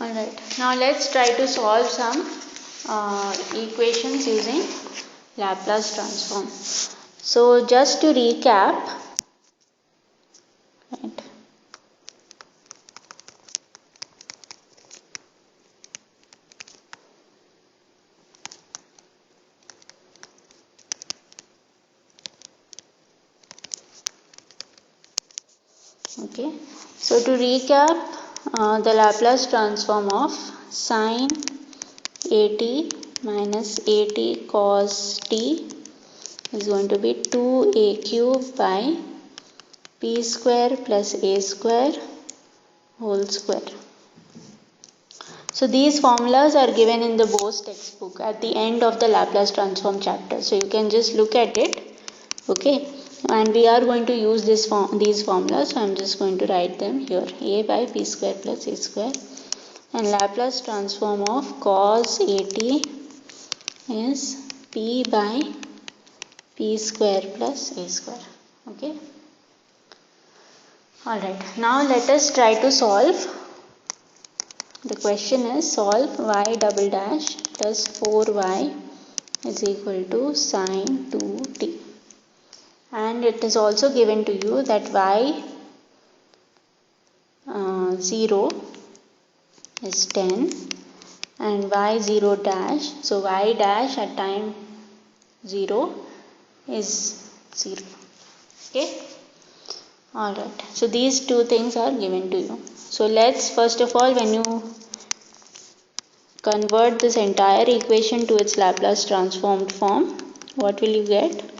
Alright, now let's try to solve some equations using Laplace transform. So just to recap, right, okay, so to recap, the Laplace transform of sine at minus at cos t is going to be 2a cube by p square plus a square whole square. So these formulas are given in the Bose textbook at the end of the Laplace transform chapter. So you can just look at it, okay. And we are going to use these formulas. So I am just going to write them here. A by p square plus a square, and Laplace transform of cos at is p by p square plus a square. Okay. Alright. Now let us try to solve. The question is solve y double dash plus 4y is equal to sine 2t. And it is also given to you that y 0 is 10 and y 0 dash, so y dash at time 0 is 0. Okay. Alright, so these two things are given to you. So let's first of all, when you convert this entire equation to its Laplace transformed form, what will you get?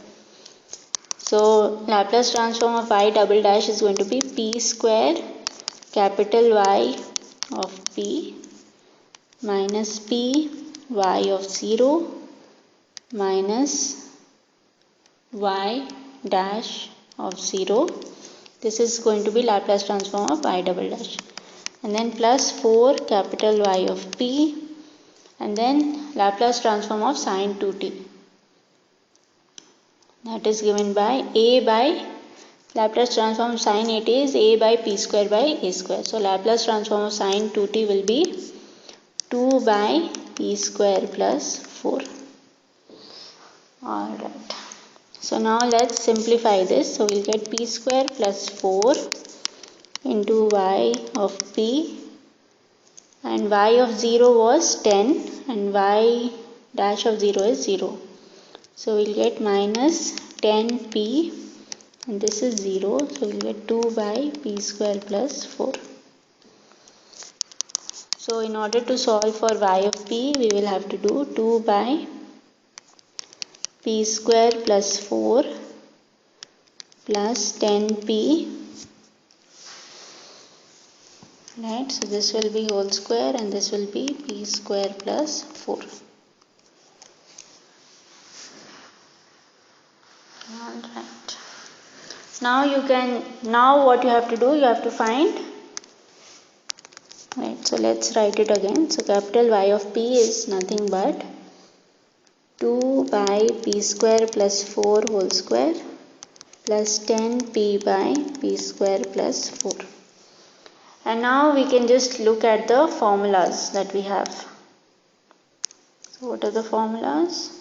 So Laplace transform of y double dash is going to be p square capital Y of p minus p y of 0 minus y dash of 0. This is going to be Laplace transform of y double dash. And then plus 4 capital Y of p, and then Laplace transform of sine 2t. That is given by a by Laplace transform of sine at is a by p square by a square. So Laplace transform of sine 2t will be 2 by p square plus 4. Alright. So now let's simplify this. So we'll get p square plus 4 into y of p, and y of 0 was 10 and y dash of 0 is 0. So we'll get minus 10p and this is 0. So we'll get 2 by p square plus 4. So in order to solve for y of p, we will have to do 2 by p square plus 4 plus 10p. Right, so this will be whole square and this will be p square plus 4. Alright. Now what you have to do, you have to find, right, so let's write it again. So capital Y of p is nothing but 2 by p square plus 4 whole square plus 10p by p square plus 4. And now we can just look at the formulas that we have. So what are the formulas?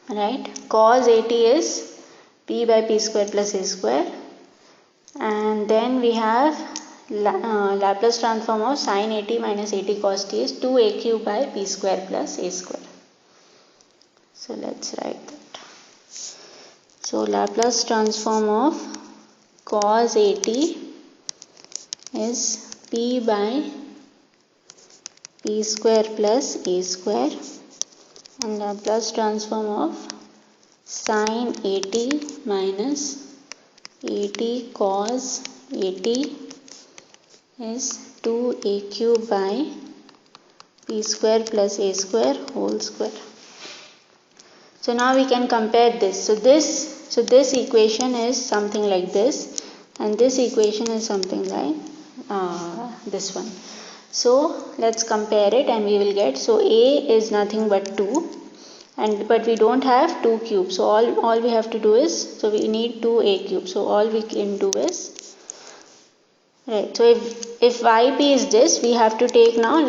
Right, cos at is p by p square plus a square, and then we have Laplace transform of sine at minus at cos t is 2a cube by p square plus a square. So let's write that. So Laplace transform of cos at is p by p square plus a square, and Laplace transform of sine at minus at cos at is 2a cube by p square plus a square whole square. So now we can compare this. So this equation is something like this, and this equation is something like this one. So let's compare it and we will get, so a is nothing but 2, but we don't have 2 cubes. So all we have to do is, so we need 2a cubes. So all we can do is Right. So if yp is this, we have to take now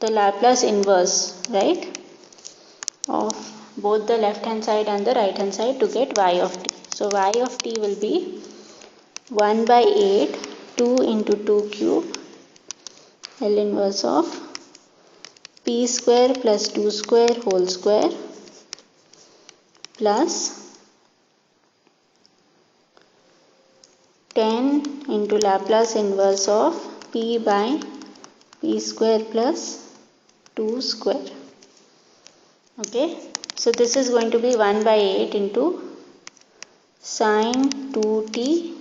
the Laplace inverse, right, of both the left hand side and the right hand side to get y of t. So y of t will be 1 by 8 2 into 2 cube L inverse of p square plus 2 square whole square plus 10 into Laplace inverse of p by p square plus 2 square. Okay, so this is going to be 1 by 8 into sine 2t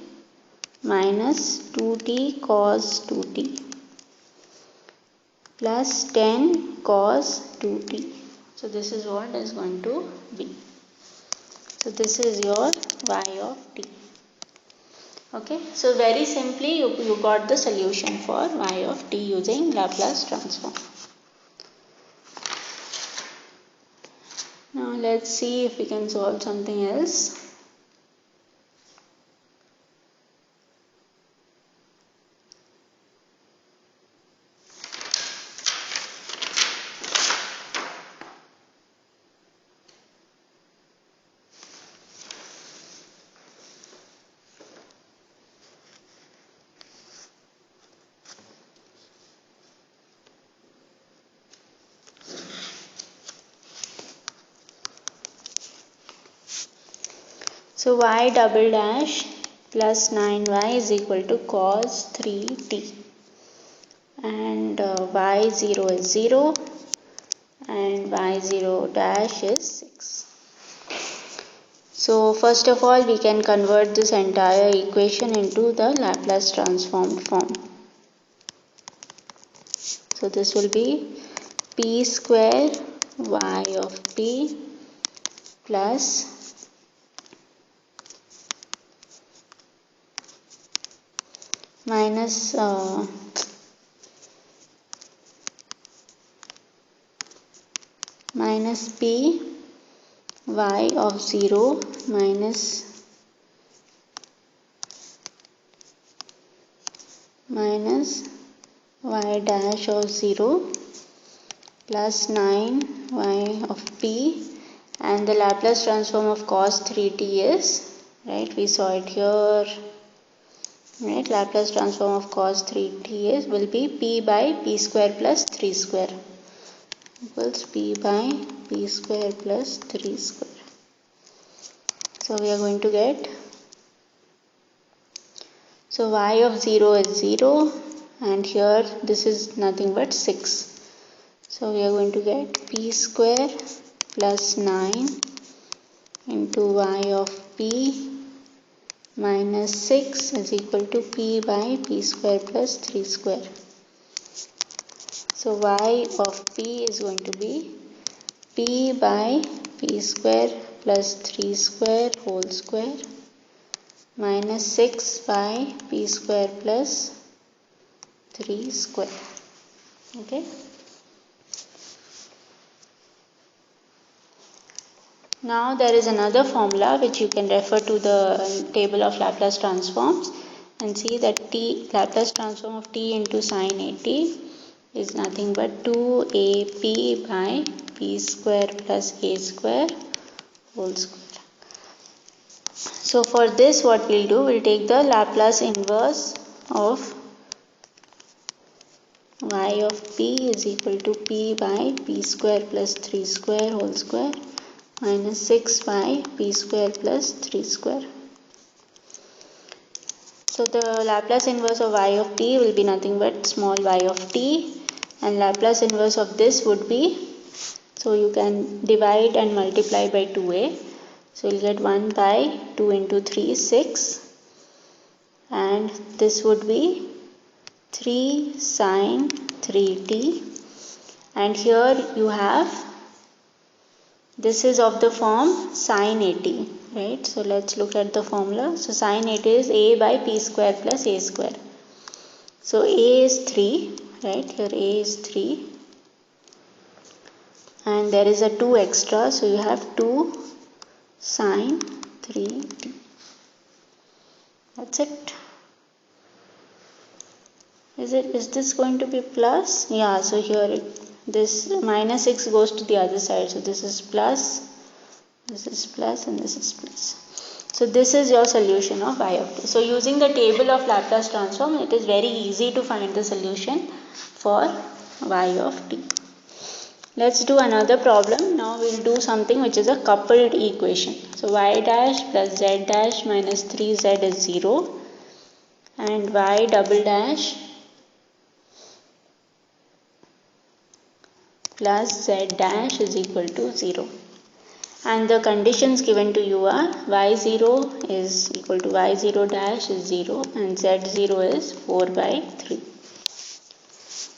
minus 2t cos 2t plus 10 cos 2t. So this is what is going to be. So this is your y of t. Okay, so very simply you got the solution for y of t using Laplace transform. Now let's see if we can solve something else. So y double dash plus 9y is equal to cos 3t and y0 is 0 and y0 dash is 6. So first of all we can convert this entire equation into the Laplace transformed form. So this will be p square y of p plus minus minus p y of 0 minus y dash of 0 plus 9y of p, and the Laplace transform of cos 3t is, right, we saw it here, right, Laplace transform of cos 3t is will be p by p square plus 3 square equals p by p square plus 3 square. So we are going to get, so y of 0 is 0 and here this is nothing but 6. So we are going to get p square plus 9 into y of p minus 6 is equal to p by p square plus 3 square. So y of p is going to be p by p square plus 3 square whole square minus 6 by p square plus 3 square. Okay. Now there is another formula which you can refer to the table of Laplace transforms and see that Laplace transform of t into sine at is nothing but 2ap by p square plus a square whole square. So for this what we'll do, we'll take the Laplace inverse of y of p is equal to p by p square plus 3 square whole square minus 6 by p square plus 3 square. So the Laplace inverse of y of t will be nothing but small y of t, and Laplace inverse of this would be, so you can divide and multiply by 2a. So you'll get 1 by 2 into 3, 6, and this would be 3 sine 3t, and here you have, this is of the form sine at, right? So let's look at the formula. So sine at is a by p square plus a square. So a is 3, right? Here a is 3 and there is a 2 extra, so you have 2 sine 3t. That's it. Is this going to be plus? Yeah, so here this minus 6 goes to the other side. So this is plus, and this is plus. So this is your solution of y of t. So using the table of Laplace transform, it is very easy to find the solution for y of t. Let's do another problem. Now we'll do something which is a coupled equation. So y dash plus z dash minus 3z is 0 and y double dash plus z dash is equal to 0. And the conditions given to you are y0 is equal to y0 dash is 0 and z0 is 4 by 3.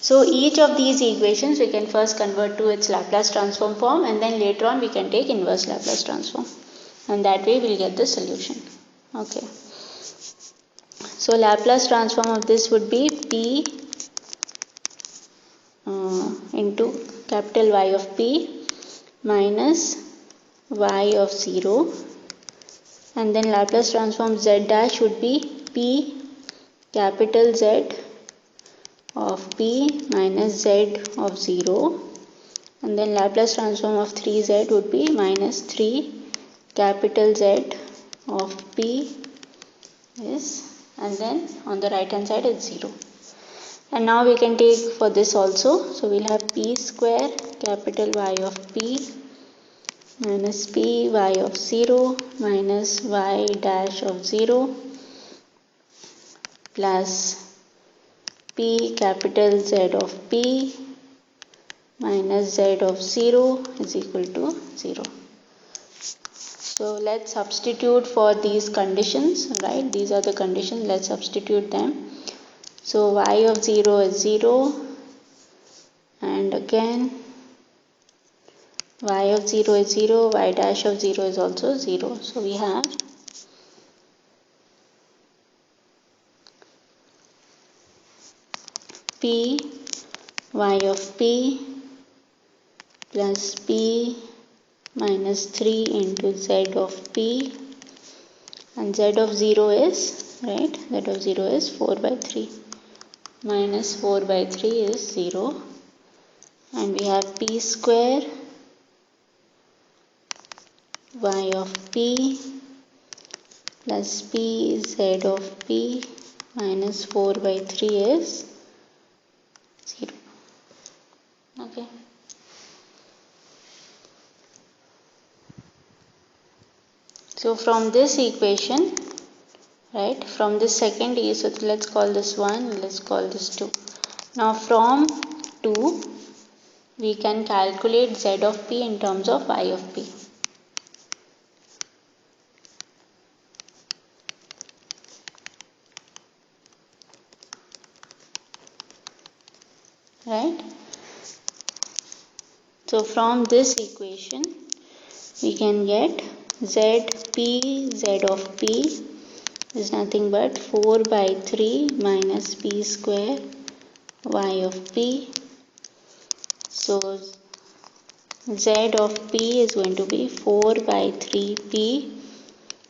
So each of these equations we can first convert to its Laplace transform form and then later on we can take inverse Laplace transform. And that way we will get the solution. Okay. So Laplace transform of this would be p into capital Y of p minus y of 0 and then Laplace transform z dash would be p capital Z of p minus z of 0 and then Laplace transform of 3z would be minus 3 capital Z of p is, and then on the right hand side it's 0. And now we can take for this also. So we'll have p square capital Y of p minus p y of 0 minus y dash of 0 plus p capital Z of p minus z of 0 is equal to 0. So let's substitute for these conditions, right? These are the conditions, let's substitute them. So y of 0 is 0 and again y of 0 is 0, y dash of 0 is also 0. So we have p y of p plus p minus 3 into z of p and z of 0 is, right, z of 0 is 4 by 3 minus 4 by 3 is 0 and we have p square y of p plus p z of p minus 4 by 3 is 0. Okay. So from this equation, right, from this second so let's call this 1, let's call this 2. Now from 2 we can calculate z of p in terms of y of p. Right? So from this equation we can get z of p is nothing but 4 by 3 minus p square y of p. So z of p is going to be 4 by 3p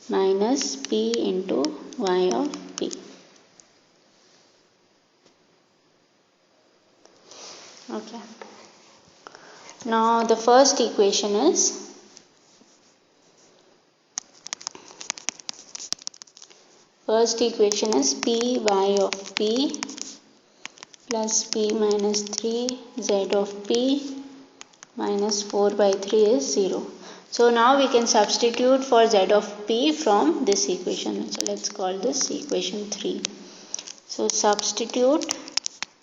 minus p into y of p. Okay. Now the first equation is p y of p plus p minus 3 z of p minus 4 by 3 is 0. So now we can substitute for z of p from this equation. So let's call this equation 3. So substitute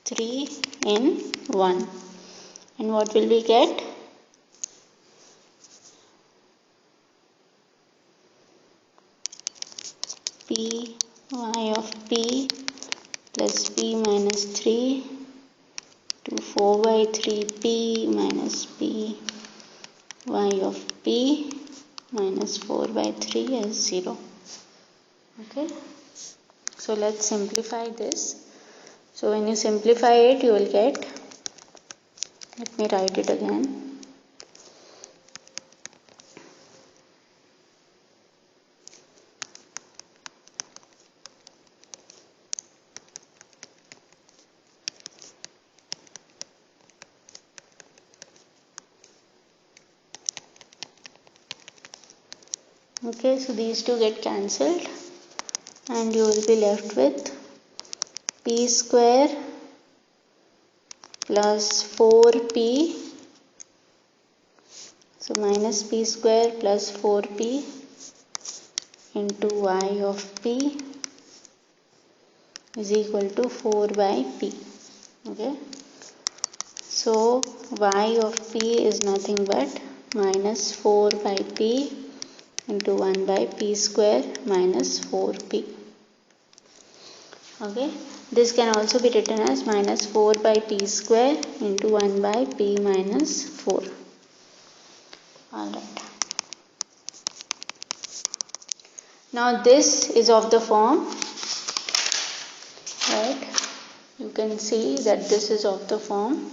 3 in 1 and what will we get? P y of p plus p minus 3 to 4 by 3p minus p y of p minus 4 by 3 is 0. Okay. So let's simplify this. So when you simplify it, you will get, let me write it again. Okay, so these two get cancelled and you will be left with p square plus 4p, so minus p square plus 4p into y of p is equal to 4 by p. Okay, so y of p is nothing but minus 4 by p into 1 by p square minus 4p. Okay, this can also be written as minus 4 by p square into 1 by p minus 4. Alright. Now this is of the form, right? You can see that this is of the form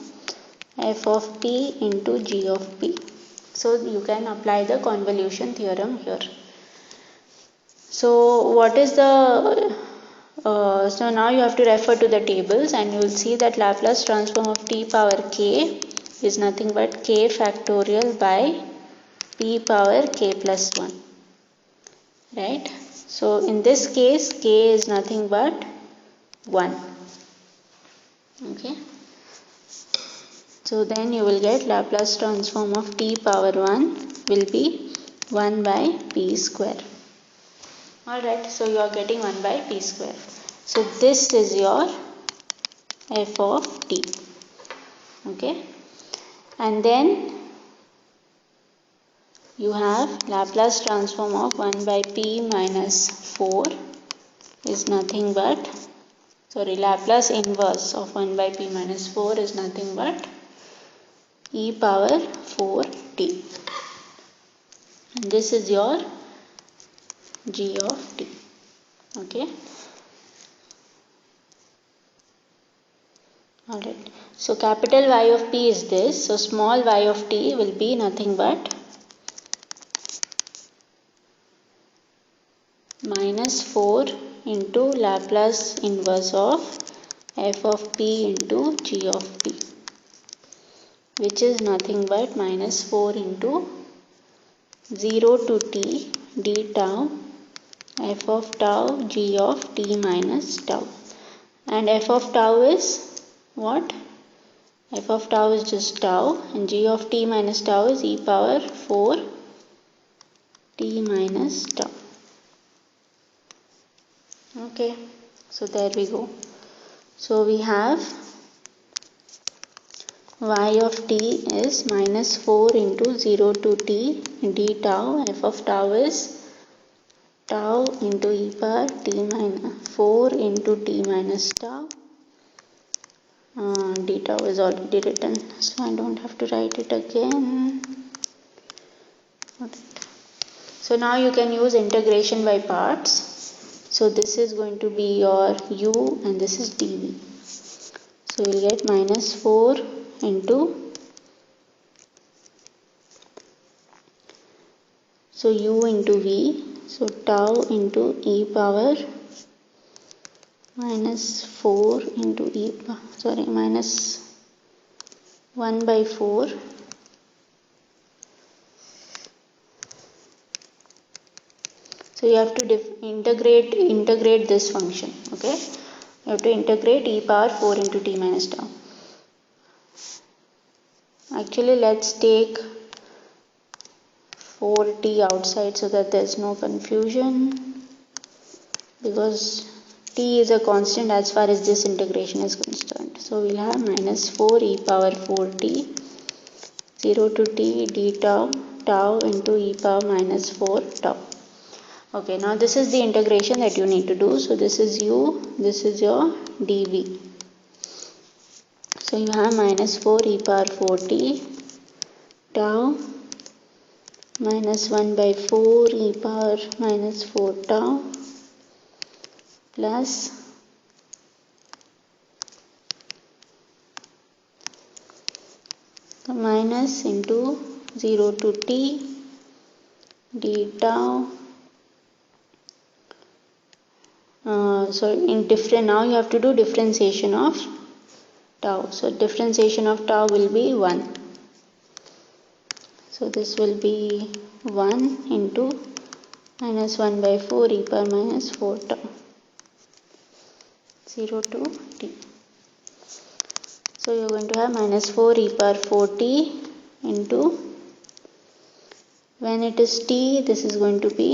f of p into g of p. So you can apply the convolution theorem here. So what is the so now you have to refer to the tables and you will see that Laplace transform of t power k is nothing but k factorial by p power k plus 1, right? So in this case k is nothing but 1. Okay, so then you will get Laplace transform of t power 1 will be 1 by p square. Alright, so you are getting 1 by p square. So this is your f of t. Okay, and then you have Laplace transform of 1 by p minus 4 is nothing but, Laplace inverse of 1 by p minus 4 is nothing but e power 4t. And this is your g of t. Okay. Alright. So capital Y of p is this. So small y of t will be nothing but minus 4 into Laplace inverse of f of p into g of p, which is nothing but minus 4 into 0 to t d tau f of tau g of t minus tau. And f of tau is what? F of tau is just tau and g of t minus tau is e power 4 t minus tau. Okay, so there we go. So we have y of t is minus 4 into 0 to t d tau. F of tau is tau into e power t minus 4 into t minus tau. D tau is already written, so I don't have to write it again. So now you can use integration by parts. So this is going to be your u and this is dv. So we'll get minus 4 into, so u into v, so tau into e power minus 4 into minus 1 by 4 so you have to integrate this function. Okay, you have to integrate e power 4 into t minus tau. Actually let's take 4t outside so that there is no confusion, because t is a constant as far as this integration is concerned. So we'll have minus 4 e power 4t 0 to t d tau tau into e power minus 4 tau. Okay, now this is the integration that you need to do. So this is u, this is your dv. So you have minus 4 e power 4t tau minus 1 by 4 e power minus 4 tau plus the minus into 0 to t d tau. So in different, now you have to do differentiation of tau. So differentiation of tau will be 1. So this will be 1 into minus 1 by 4 e power minus 4 tau, 0 to t. So you're going to have minus 4 e power 4t into, when it is t, this is going to be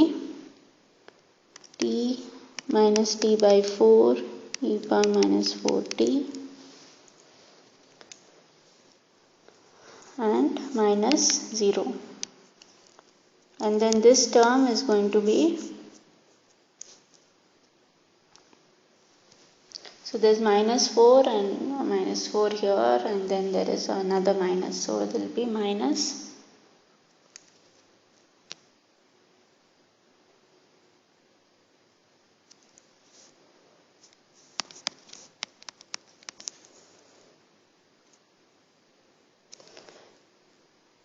t minus t by 4 e power minus 4t and minus 0. And then this term is going to be, so there's minus 4 and minus 4 here, and then there is another minus, so it will be minus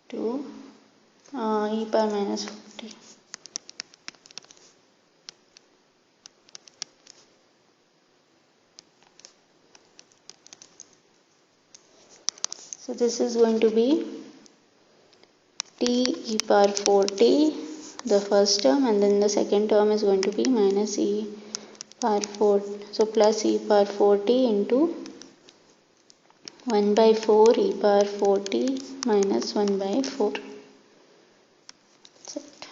2 e power minus 4t. So this is going to be t e power 4t, the first term, and then the second term is going to be minus e power 4, so plus e power 4t into 1 by 4 e power 4t minus 1 by 4. That's it.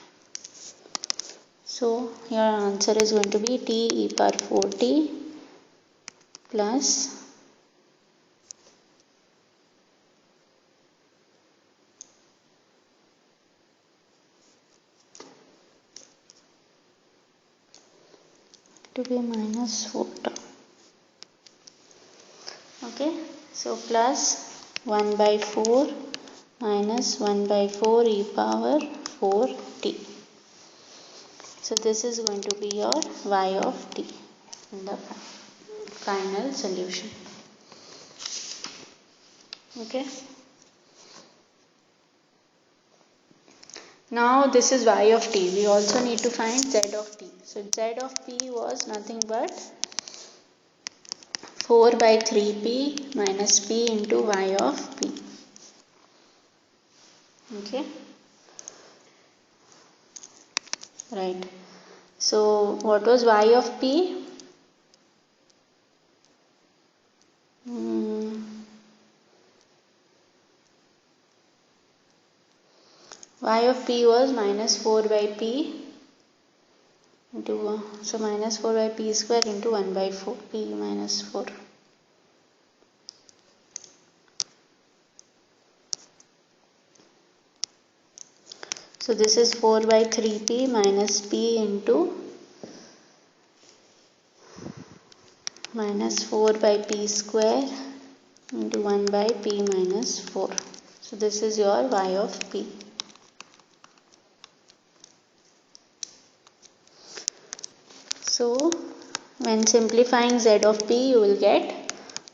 So your answer is going to be t e power 4t plus to be minus 4 tau. Okay, so plus 1 by 4 minus 1 by 4 e power 4t. So this is going to be your y of t in the final solution. Okay. Now this is y of t. We also need to find z of t. So z of p was nothing but 4 by 3p minus p into y of p. Okay. Right. So what was y of p? Y of p was minus 4 by p into, so minus 4 by p square into 1 by 4 p minus 4. So this is 4 by 3p minus p into minus 4 by p square into 1 by p minus 4. So this is your y of p. So when simplifying z of p, you will get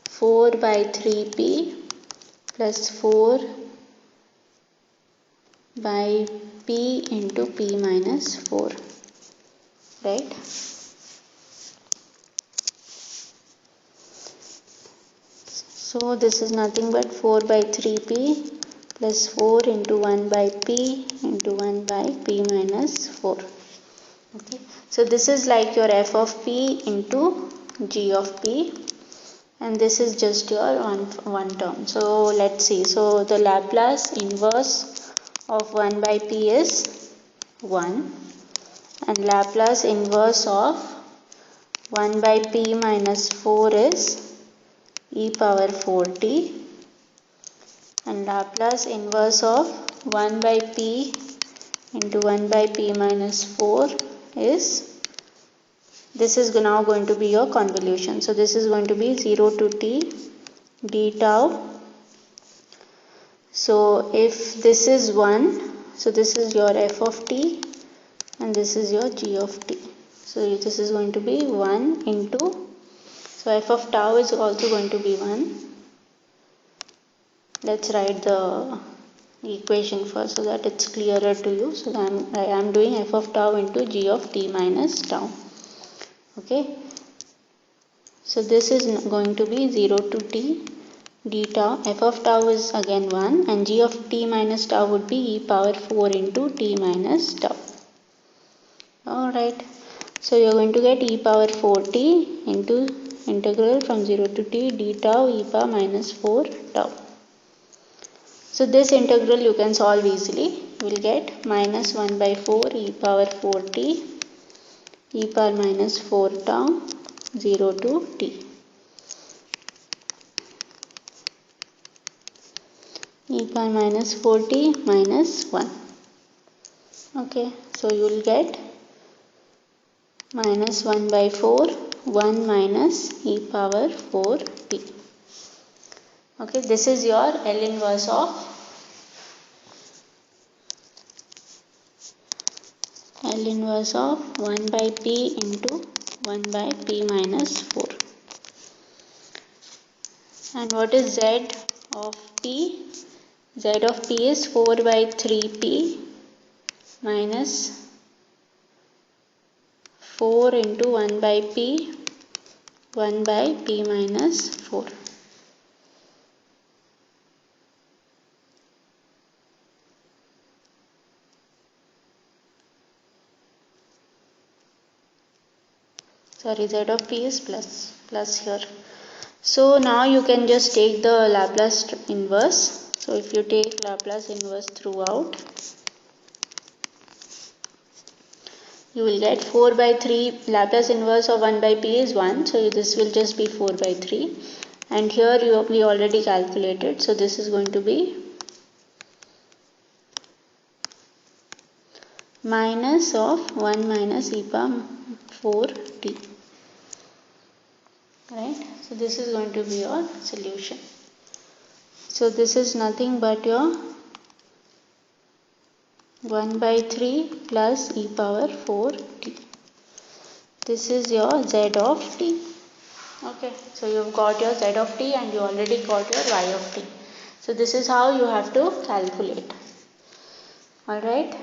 4 by 3p plus 4 by p into p minus 4, right? So this is nothing but 4 by 3p plus 4 into 1 by p into 1 by p minus 4. Okay. So this is like your f of p into g of p, and this is just your one term. So let's see. So the Laplace inverse of 1 by p is 1, and Laplace inverse of 1 by p minus 4 is e power 4t, and Laplace inverse of 1 by p into 1 by p minus 4 is, this is now going to be your convolution. So this is going to be 0 to t d tau. So if this is 1, so this is your f of t and this is your g of t. So this is going to be 1 into, so f of tau is also going to be 1. Let's write the equation first so that it's clearer to you. So I am doing f of tau into g of t minus tau. Okay. So this is going to be 0 to t d tau. F of tau is again 1, and g of t minus tau would be e power 4 into t minus tau. Alright, so you are going to get e power 4t into integral from 0 to t d tau e power minus 4 tau. So this integral you can solve easily. You will get minus 1 by 4 e power 4t e power minus 4 tau 0 to t. E power minus 4t minus 1. Okay, so you will get minus 1 by 4, 1 minus e power 4t. Okay, this is your L inverse of L inverse of 1 by p into 1 by p minus 4. And what is z of p? Z of p is 4 by 3p minus 4 into 1 by p, 1 by p minus 4. Sorry, z of p is plus here. So now you can just take the Laplace inverse. So if you take Laplace inverse throughout, you will get 4 by 3. Laplace inverse of 1 by p is 1. So this will just be 4 by 3. And here we already calculated. So this is going to be minus of 1 minus e power 4t. Right? So this is going to be your solution. So this is nothing but your 1 by 3 plus e power 4t. This is your z of t. Okay, so you've got your z of t and you already got your y of t. So this is how you have to calculate. Alright.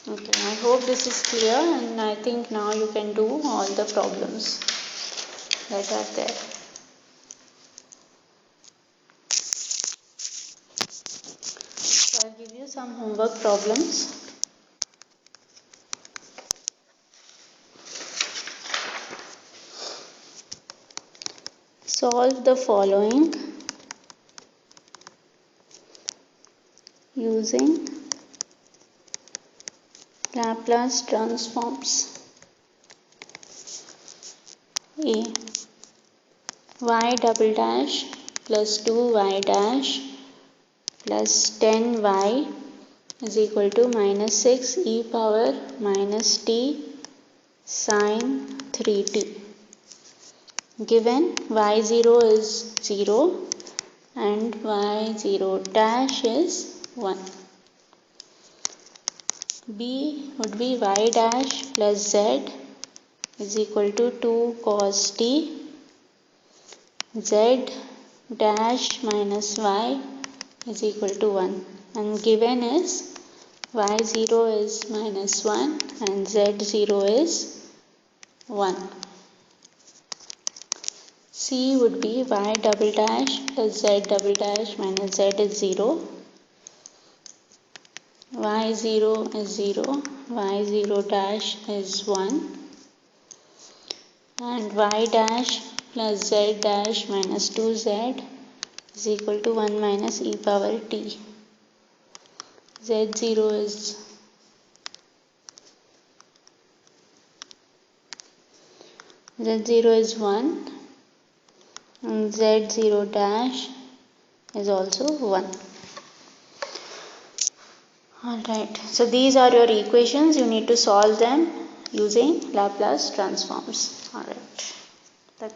Okay, I hope this is clear, and I think now you can do all the problems that are there. So I'll give you some homework problems. Solve the following using Laplace transforms. A. Y double dash plus 2y dash plus 10y is equal to minus 6 e power minus t sine 3t. Given y0 is 0 and y0 dash is 1. B would be y dash plus z is equal to 2 cos t, z dash minus y is equal to 1, and given is y0 is minus 1 and z0 is 1. C would be y double dash plus z double dash minus z is 0, y0 is 0, y0 dash is 1, and y dash plus z dash minus 2z is equal to 1 minus e power t. z0 is 1 and z0 dash is also 1. Alright, so these are your equations. You need to solve them using Laplace transforms. Alright.